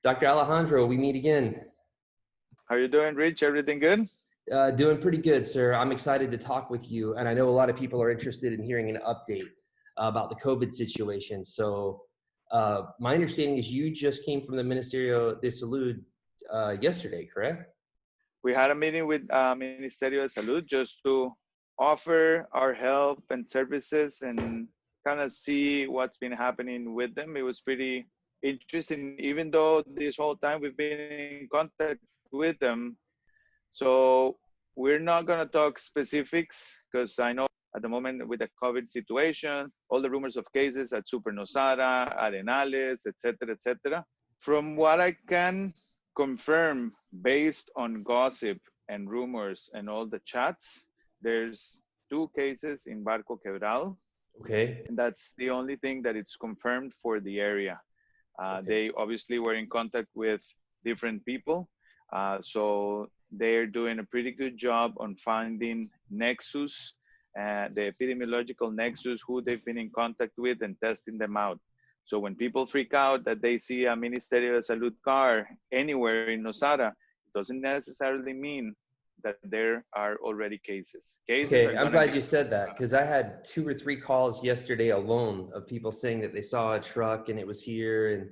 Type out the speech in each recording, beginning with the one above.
Dr. Alejandro, we meet again. How are you doing, Rich? Everything good? Doing pretty good, sir. I'm excited to talk with you, and I know a lot of people are interested in hearing an update about the COVID situation. So my understanding is you just came from the Ministerio de Salud yesterday, correct? We had a meeting with Ministerio de Salud just to offer our help and services and kind of see what's been happening with them. It was pretty interesting, even though this whole time we've been in contact with them. So we're not going to talk specifics because I know at the moment with the COVID situation, all the rumors of cases at Super Nosara, Arenales, etc., etc. From what I can confirm based on gossip and rumors and all the chats, there's 2 cases in Barco Quebrado. Okay. And that's the only thing that it's confirmed for the area. Okay. They obviously were in contact with different people. So they're doing a pretty good job on finding nexus, the epidemiological nexus, who they've been in contact with and testing them out. So when people freak out that they see a Ministerio de Salud car anywhere in Nosara, it doesn't necessarily mean that there are already cases. Okay, I'm glad you said that because I had 2 or 3 calls yesterday alone of people saying that they saw a truck and it was here and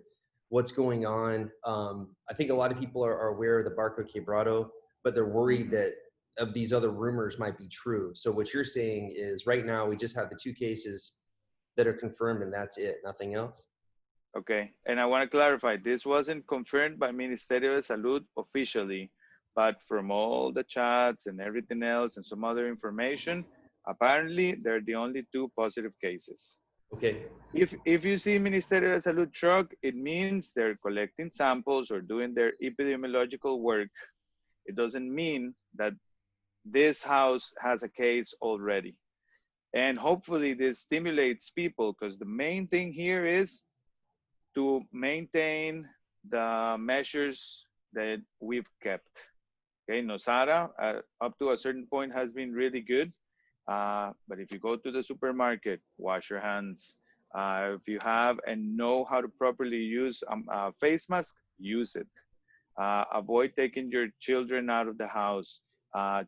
what's going on. I think a lot of people are aware of the Barco Quebrado, but they're worried that of these other rumors might be true. So what you're saying is right now we just have the 2 cases that are confirmed and that's it, nothing else? Okay, and I want to clarify, this wasn't confirmed by Ministerio de Salud officially, but from all the chats and everything else and some other information, apparently they're the only 2 positive cases. Okay. If you see Ministerio de Salud truck, it means they're collecting samples or doing their epidemiological work. It doesn't mean that this house has a case already. And hopefully this stimulates people because the main thing here is to maintain the measures that we've kept. Okay, Nosara, up to a certain point has been really good. But if you go to the supermarket, wash your hands. If you have and know how to properly use a face mask, use it. Avoid taking your children out of the house.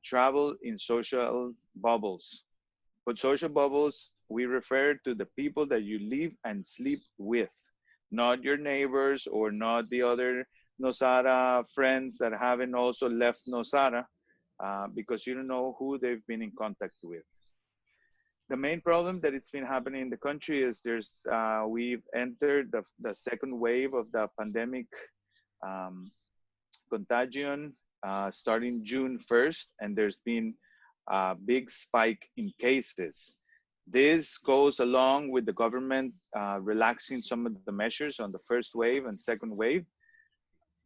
Travel in social bubbles. With social bubbles, we refer to the people that you live and sleep with, not your neighbors or not the other Nosara friends that haven't also left Nosara, because you don't know who they've been in contact with. The main problem that it's been happening in the country is we've entered the second wave of the pandemic contagion starting June 1st, and there's been a big spike in cases. This goes along with the government relaxing some of the measures on the first wave and second wave.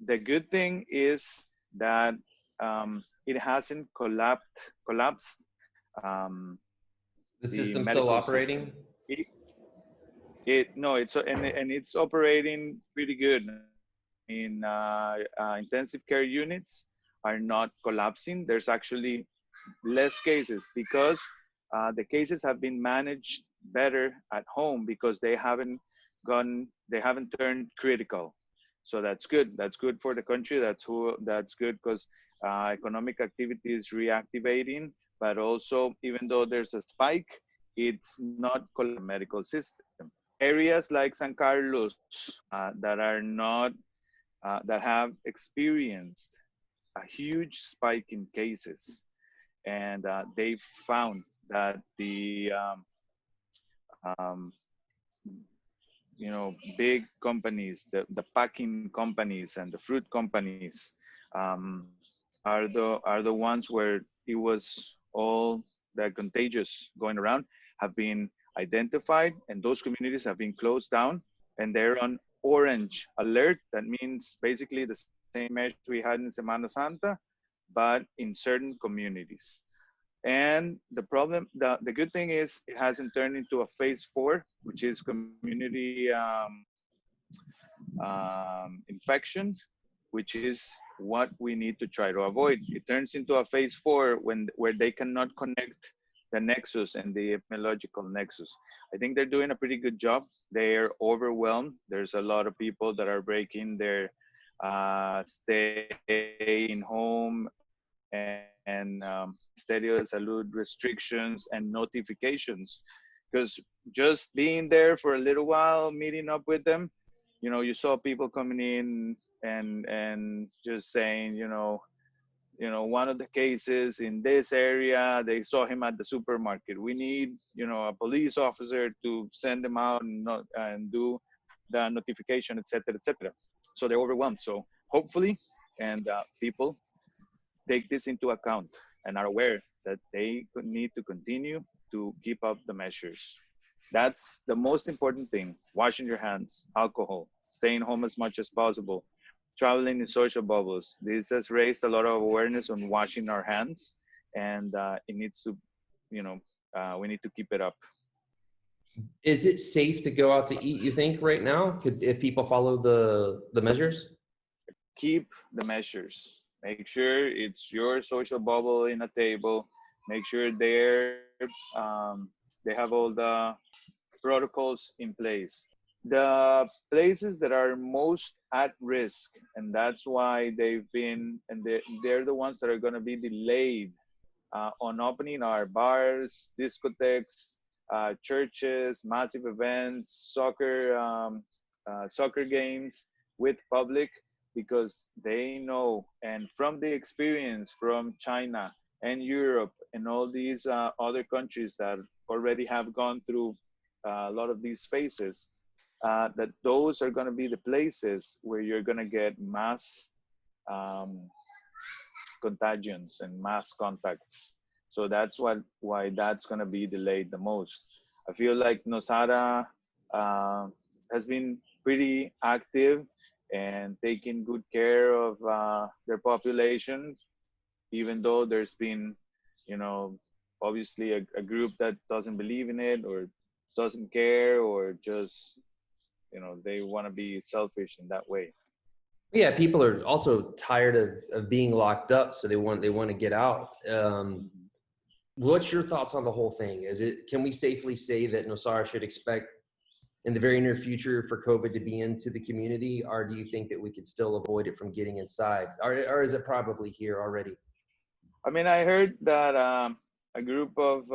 The good thing is that it hasn't collapsed. The system's still operating? It's operating pretty good. Intensive care units are not collapsing. There's actually less cases because the cases have been managed better at home because they haven't turned critical. So that's good. That's good for the country. That's good because economic activity is reactivating. But also, even though there's a spike, it's not called a medical system. Areas like San Carlos that have experienced a huge spike in cases, and they found that the big companies, the packing companies and the fruit companies are the ones where it was all the contagious going around have been identified, and those communities have been closed down, and they're on orange alert. That means basically the same measures we had in Semana Santa, but in certain communities. And the good thing is it hasn't turned into a phase 4, which is community infection, which is what we need to try to avoid. It turns into a phase 4 where they cannot connect the nexus and the epidemiological nexus. I think they're doing a pretty good job. They're overwhelmed. There's a lot of people that are breaking their stay in home, and Ministerio de Salud restrictions and notifications. Because just being there for a little while, meeting up with them, you saw people coming in and just saying, one of the cases in this area, they saw him at the supermarket. We need, a police officer to send them out and do the notification, et cetera, et cetera. So they're overwhelmed. So hopefully, and people take this into account and are aware that they need to continue to keep up the measures. That's the most important thing. Washing your hands, alcohol, staying home as much as possible, traveling in social bubbles. This has raised a lot of awareness on washing our hands, and it needs to, we need to keep it up. Is it safe to go out to eat, you think, right now? If people follow the measures? Keep the measures. Make sure it's your social bubble in a table. Make sure they have all the protocols in place. The places that are most at risk, and that's why they're the ones that are going to be delayed on opening, are bars, discotheques, churches, massive events, soccer games with public, because they know, and from the experience from China and Europe and all these other countries that already have gone through a lot of these phases, that those are going to be the places where you're going to get mass contagions and mass contacts. So that's why that's going to be delayed the most. I feel like Nosara has been pretty active and taking good care of their population, even though there's been, obviously a group that doesn't believe in it or doesn't care, or just, they want to be selfish in that way. Yeah, people are also tired of being locked up, so they want to get out. What's your thoughts on the whole thing? Can we safely say that Nosara should expect in the very near future for COVID to be into the community, or do you think that we could still avoid it from getting inside, or is it probably here already? I mean, I heard that a group of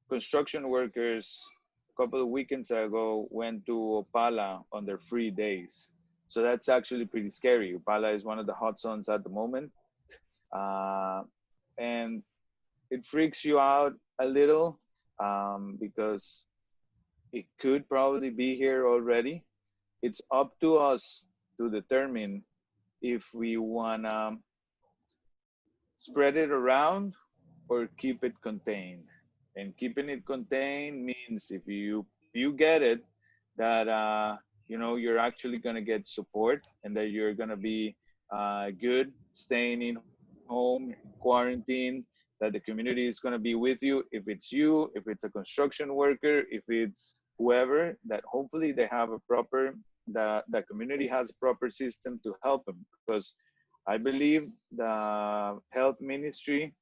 construction workers a couple of weekends ago went to Opala on their free days. So that's actually pretty scary. Opala is one of the hot zones at the moment. And it freaks you out a little because it could probably be here already. It's up to us to determine if we want to spread it around or keep it contained. And keeping it contained means if you get it, that you're actually going to get support, and that you're going to be good staying in home, quarantine, that the community is going to be with you. If it's you, if it's a construction worker, if it's whoever, that hopefully they have the community has a proper system to help them. Because I believe the health ministry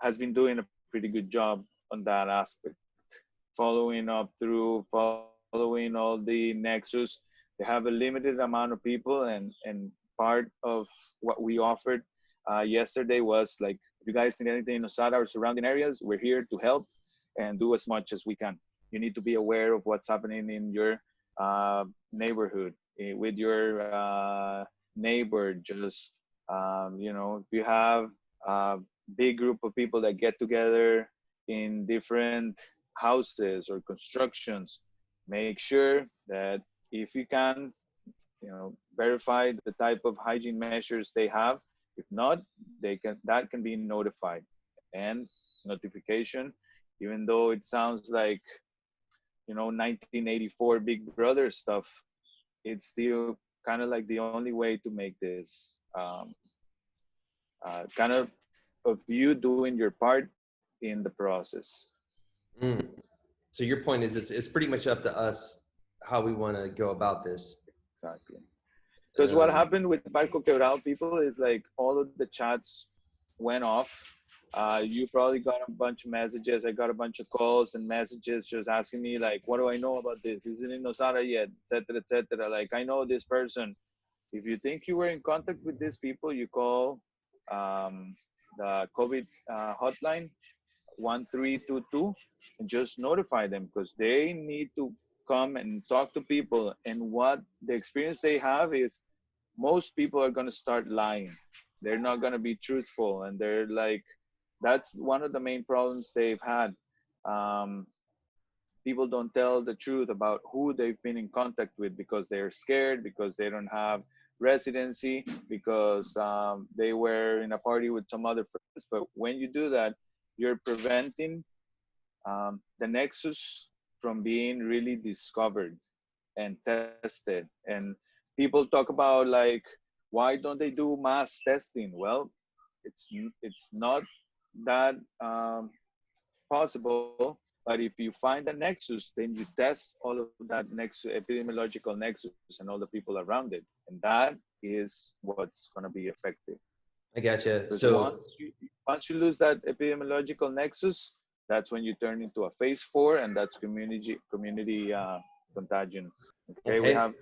has been doing a pretty good job on that aspect, following all the nexus. They have a limited amount of people, and part of what we offered yesterday was like, if you guys need anything in Nosara or surrounding areas, we're here to help and do as much as we can. You need to be aware of what's happening in your neighborhood, with your neighbor. Just if you have a big group of people that get together in different houses or constructions, make sure that if you can, verify the type of hygiene measures they have. If not, that can be notified. And notification, even though it sounds like 1984 Big Brother stuff, it's still kind of like the only way to make this kind of you doing your part in the process. So your point is it's pretty much up to us how we want to go about this. Exactly. Because what happened with Barco Quebrado people is like all of the chats went off. You probably got a bunch of messages. I got a bunch of calls and messages just asking me like, what do I know about this? Isn't it Nosara yet? Et cetera, et cetera. Like, I know this person. If you think you were in contact with these people, you call the COVID hotline 1322 and just notify them, because they need to come and talk to people. And what the experience they have is most people are going to start lying. They're not going to be truthful. And they're like, that's one of the main problems they've had. Um, People don't tell the truth about who they've been in contact with because they're scared, because they don't have residency, because they were in a party with some other friends. But when you do that, you're preventing the nexus from being really discovered and tested. And people talk about like, why don't they do mass testing? Well, it's not that possible. But if you find a nexus, then you test all of that nexus, epidemiological nexus, and all the people around it, and that is what's going to be effective. I gotcha. Because So once you lose that epidemiological nexus, that's when you turn into a phase 4, and that's community contagion. Okay, we have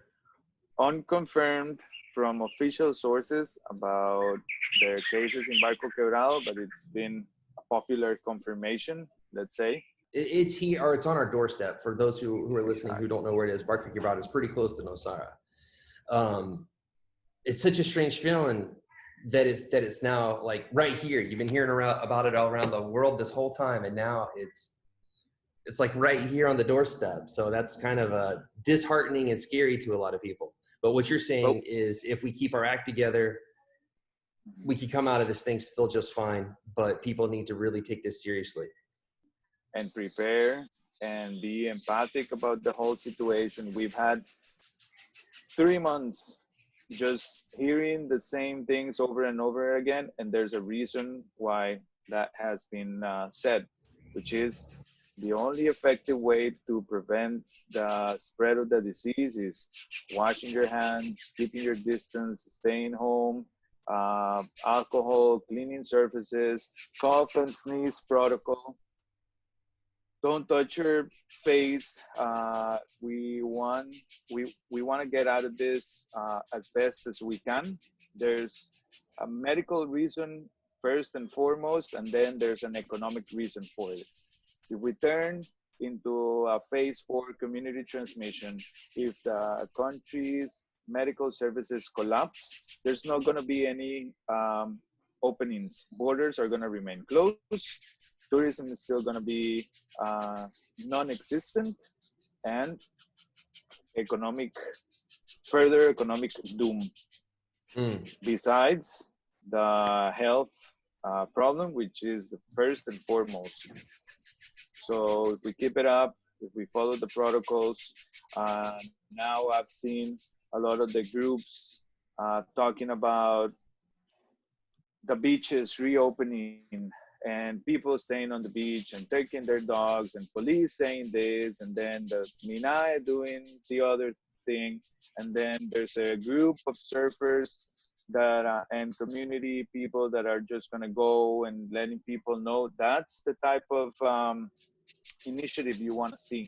unconfirmed from official sources about their cases in Barco Quebrado, but it's been a popular confirmation, let's say. it's here, or it's on our doorstep. For those who are listening who don't know where it is, Barco Quebrado is pretty close to Nosara. It's such a strange feeling that it's now like right here. You've been hearing about it all around the world this whole time, and now it's like right here on the doorstep. So that's kind of disheartening and scary to a lot of people. But what you're saying is, if we keep our act together, we can come out of this thing still just fine. But people need to really take this seriously and prepare and be empathic about the whole situation. We've had 3 months just hearing the same things over and over again, and there's a reason why that has been said, which is the only effective way to prevent the spread of the disease is washing your hands, keeping your distance, staying home, alcohol, cleaning surfaces, cough and sneeze protocol. Don't touch your face. We want to get out of this as best as we can. There's a medical reason first and foremost, and then there's an economic reason for it. If we turn into a phase 4 community transmission, if the country's medical services collapse, there's not going to be any openings. Borders are going to remain closed. Tourism is still going to be non-existent, and further economic doom. Besides the health problem, which is the first and foremost. So if we keep it up, if we follow the protocols, now I've seen a lot of the groups talking about the beaches reopening and people staying on the beach and taking their dogs, and police saying this, and then the Minae doing the other thing. And then there's a group of surfers that and community people that are just going to go and letting people know. That's the type of initiative you want to see.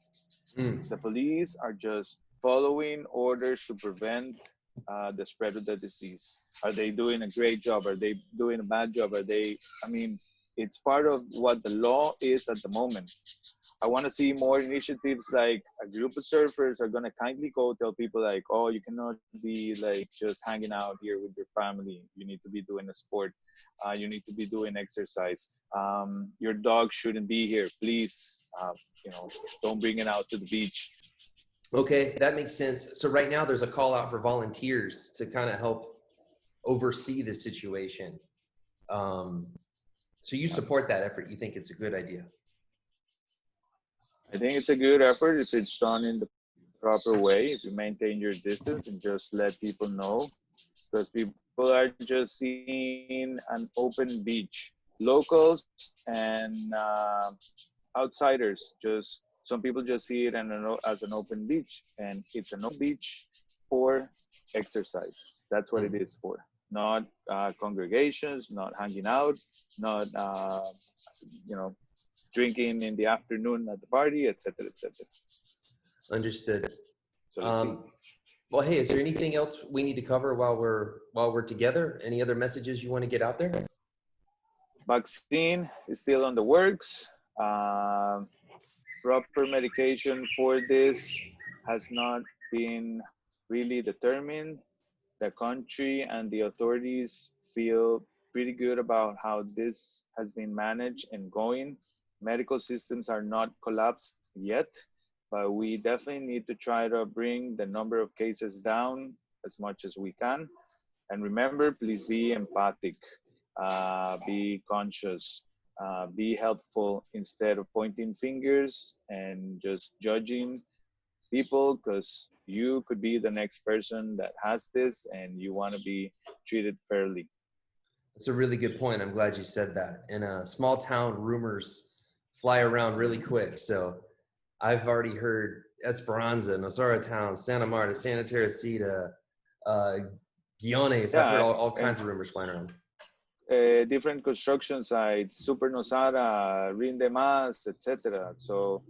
The police are just following orders to prevent the spread of the disease. Are they doing a great job? Are they doing a bad job? It's part of what the law is at the moment. I want to see more initiatives, like a group of surfers are going to kindly go tell people like, oh, you cannot be like just hanging out here with your family. You need to be doing a sport. You need to be doing exercise. Your dog shouldn't be here. Please, don't bring it out to the beach. Okay, that makes sense. So right now there's a call out for volunteers to kind of help oversee the situation. So you support that effort. You think it's a good idea? I think it's a good effort if it's done in the proper way, if you maintain your distance and just let people know, because people are just seeing an open beach. Locals and outsiders, some people just see it as an open beach, and it's an open beach for exercise. That's what it is for. Not congregations, not hanging out, not drinking in the afternoon at the party, etc., etc. Understood. So Well, hey, is there anything else we need to cover while we're together? Any other messages you want to get out there? Vaccine is still on the works. Uh, Proper medication for this has not been really determined. The country and the authorities feel pretty good about how this has been managed and going. Medical systems are not collapsed yet, but we definitely need to try to bring the number of cases down as much as we can. And remember, please be empathic, be conscious, be helpful instead of pointing fingers and just judging people, because you could be the next person that has this and you want to be treated fairly. That's a really good point. I'm glad you said that. In a small town, rumors fly around really quick. So I've already heard Esperanza, Nosara Town, Santa Marta, Santa Teresita, uh, Guiones. I've heard Yeah, all and kinds of rumors flying around. different construction sites, Super Nosara, Rinde Mas, etc. So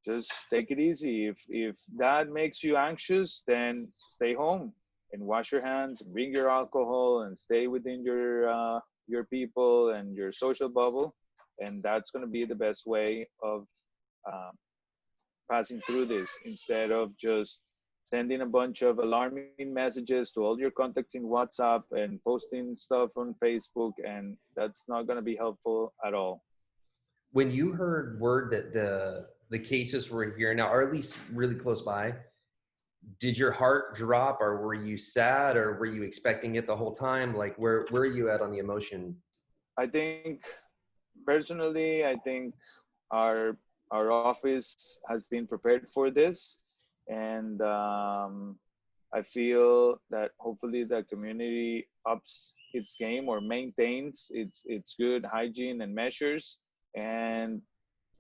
just take it easy. If that makes you anxious, then stay home and wash your hands, bring your alcohol, and stay within your people and your social bubble. And that's going to be the best way of uh, passing through this, instead of just sending a bunch of alarming messages to all your contacts in WhatsApp and posting stuff on Facebook. And that's not going to be helpful at all. When you heard word that the cases were here now, or at least really close by, did your heart drop, or were you sad, or were you expecting it the whole time? Like, where are you at on the emotion? I think personally, I think our our office has been prepared for this, and I feel that hopefully the community ups its game or maintains its good hygiene and measures. And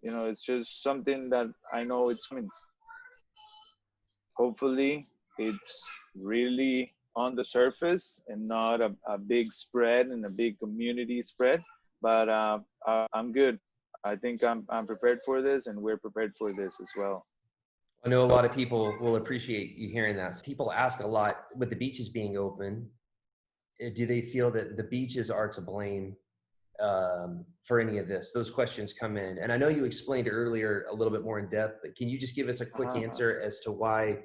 it's just something that I know it's coming. Hopefully it's really on the surface and not a big spread and a big community spread. But I'm good. I think I'm prepared for this, and we're prepared for this as well. I know a lot of people will appreciate you hearing that. So people ask a lot, with the beaches being open, do they feel that the beaches are to blame for any of this? Those questions come in. And I know you explained earlier a little bit more in depth, but can you just give us a quick answer as to why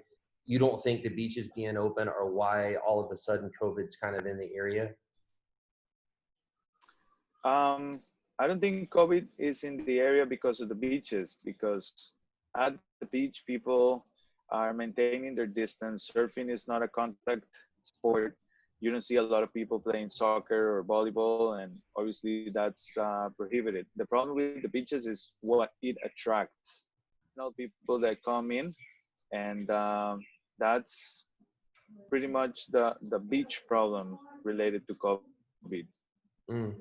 you don't think the beaches being open, or why all of a sudden COVID's kind of in the area? I don't think COVID is in the area because of the beaches, because at the beach, people are maintaining their distance. Surfing is not a contact sport. You don't see a lot of people playing soccer or volleyball, and obviously that's prohibited. The problem with the beaches is what it attracts. People that come in, and that's pretty much the beach problem related to COVID. Mm.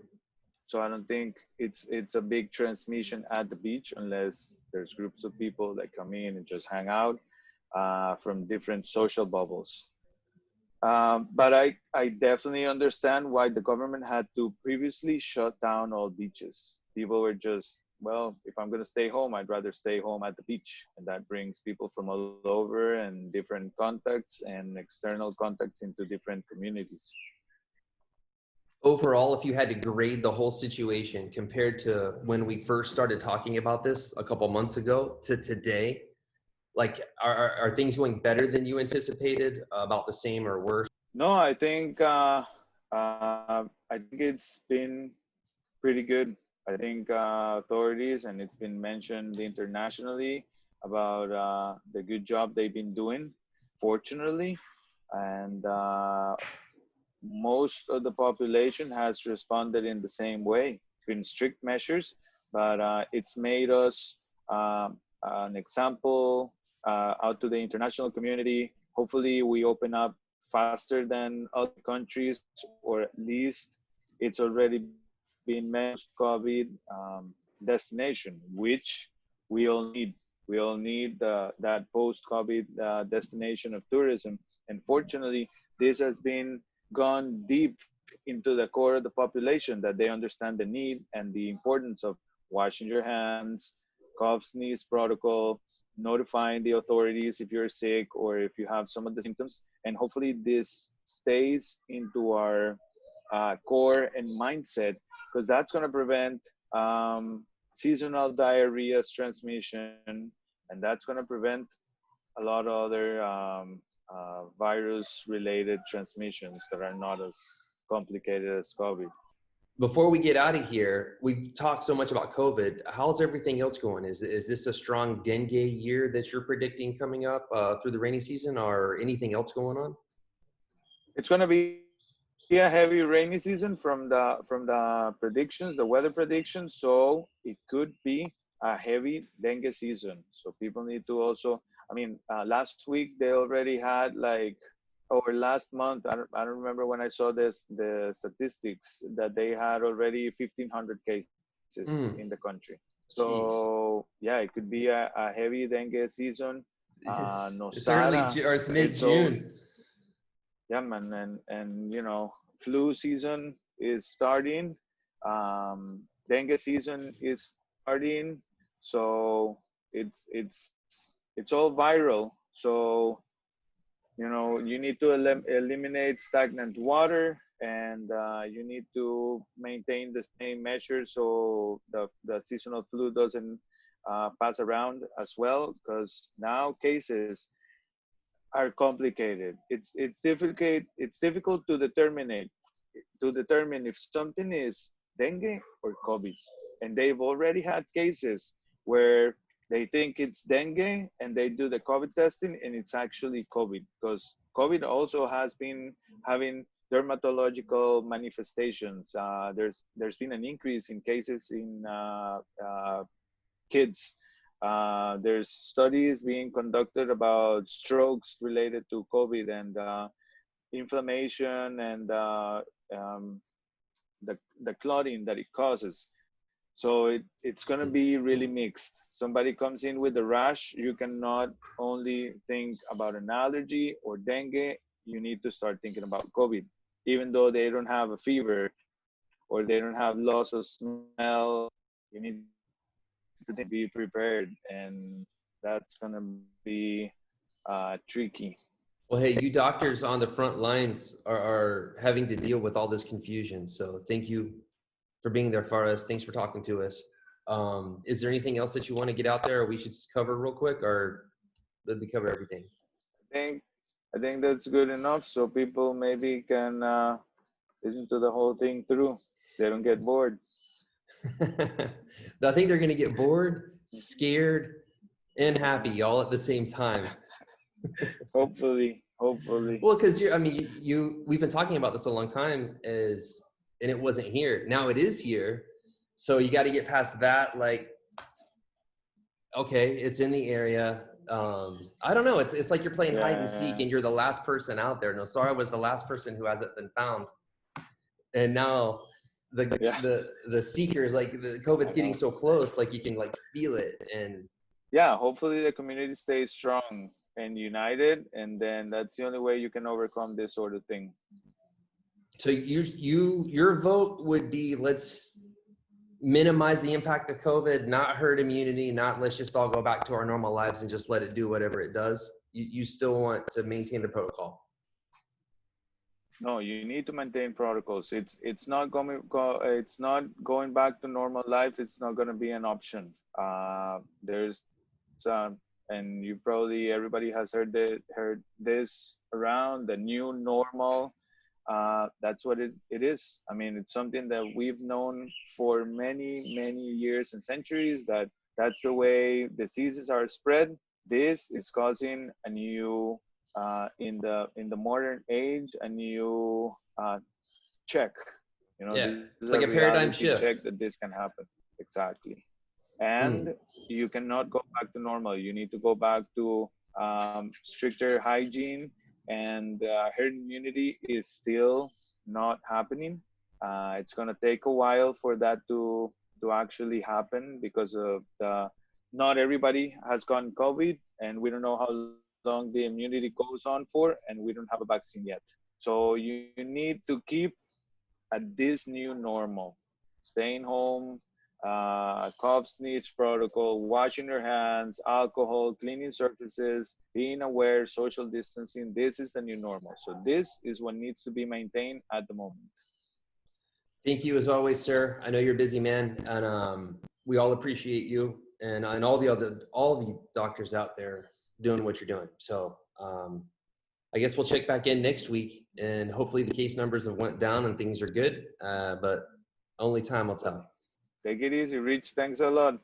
So I don't think it's a big transmission at the beach, unless there's groups of people that come in and just hang out from different social bubbles. But I definitely understand why the government had to previously shut down all beaches. People were just, well, if I'm going to stay home, I'd rather stay home at the beach. And that brings people from all over and different contacts and external contacts into different communities. Overall, if you had to grade the whole situation compared to when we first started talking about this a couple months ago to today, like, are things going better than you anticipated, about the same, or worse? No, I think it's been pretty good. I think authorities, and it's been mentioned internationally about the good job they've been doing, fortunately. And most of the population has responded in the same way. It's been strict measures, but it's made us an example out to the international community. Hopefully, we open up faster than other countries, or at least it's already been post-COVID destination, which we all need. We all need that post-COVID destination of tourism. And fortunately, this has been gone deep into the core of the population, that they understand the need and the importance of washing your hands, cough, sneeze protocol, notifying the authorities if you're sick or if you have some of the symptoms. And hopefully this stays into our core and mindset, because that's going to prevent seasonal diarrhea transmission, and that's going to prevent a lot of other virus related transmissions that are not as complicated as COVID. Before we get out of here, we've talked so much about COVID. How's everything else going? Is this a strong dengue year that you're predicting coming up through the rainy season, or anything else going on? It's going to be a heavy rainy season from the predictions, the weather predictions. So it could be a heavy dengue season. So people need to also, I mean, last week they already had like, or last month, I don't remember when I saw the statistics, that they had already 1,500 cases in the country. So yeah, it could be a heavy dengue season. It's early, or it's mid-June. Yeah, man, and you know, flu season is starting. Dengue season is starting. So it's all viral. So you know, you need to eliminate stagnant water, and you need to maintain the same measures so the seasonal flu doesn't pass around as well, because now cases are complicated. It's difficult to determine if something is dengue or COVID, and they've already had cases where they think it's dengue and they do the COVID testing and it's actually COVID, because COVID also has been having dermatological manifestations. There's been an increase in cases in kids. There's studies being conducted about strokes related to COVID and inflammation and the clotting that it causes. So it's going to be really mixed. Somebody comes in with a rash, you cannot only think about an allergy or dengue, you need to start thinking about COVID. Even though they don't have a fever or they don't have loss of smell, you need to be prepared, and that's going to be tricky. Well, hey, you doctors on the front lines are having to deal with all this confusion. So thank you for being there for us. Thanks for talking to us. Is there anything else that you want to get out there, or we should cover real quick, or did we cover everything? I think that's good enough, so people maybe can listen to the whole thing through. They don't get bored. I think they're going to get bored, scared, and happy all at the same time. Hopefully. Well, because we've been talking about this a long time, and it wasn't here. Now it is here. So you got to get past that. Like, okay, it's in the area. I don't know. It's like you're playing hide and seek, and you're the last person out there. Nosara was the last person who hasn't been found. And now the seekers, like the COVID's getting so close, like you can like feel it. And yeah, hopefully the community stays strong and united, and then that's the only way you can overcome this sort of thing. So your vote would be, let's minimize the impact of COVID, not herd immunity, not let's just all go back to our normal lives and just let it do whatever it does. You still want to maintain the protocol. No, you need to maintain protocols. It's not going back to normal life. It's not going to be an option. There's and you probably, everybody has heard this around, the new normal. That's what it is. I mean, it's something that we've known for many years and centuries, that's the way diseases are spread. This is causing a new in the modern age, a new check. You know, yeah, this it's is like a paradigm shift. Check that this can happen. Exactly. And you cannot go back to normal. You need to go back to stricter hygiene, and herd immunity is still not happening. It's going to take a while for that to actually happen, because of not everybody has gotten COVID, and we don't know how long the immunity goes on for, and we don't have a vaccine yet. So you need to keep at this new normal, staying home, cough, sneeze protocol, washing your hands, alcohol, cleaning surfaces, being aware, social distancing. This is the new normal. So this is what needs to be maintained at the moment. Thank you as always, sir. I know you're a busy man, and we all appreciate you and all the doctors out there doing what you're doing. So I guess we'll check back in next week, and hopefully the case numbers have went down and things are good, but only time will tell. Take it easy, Rich. Thanks a lot.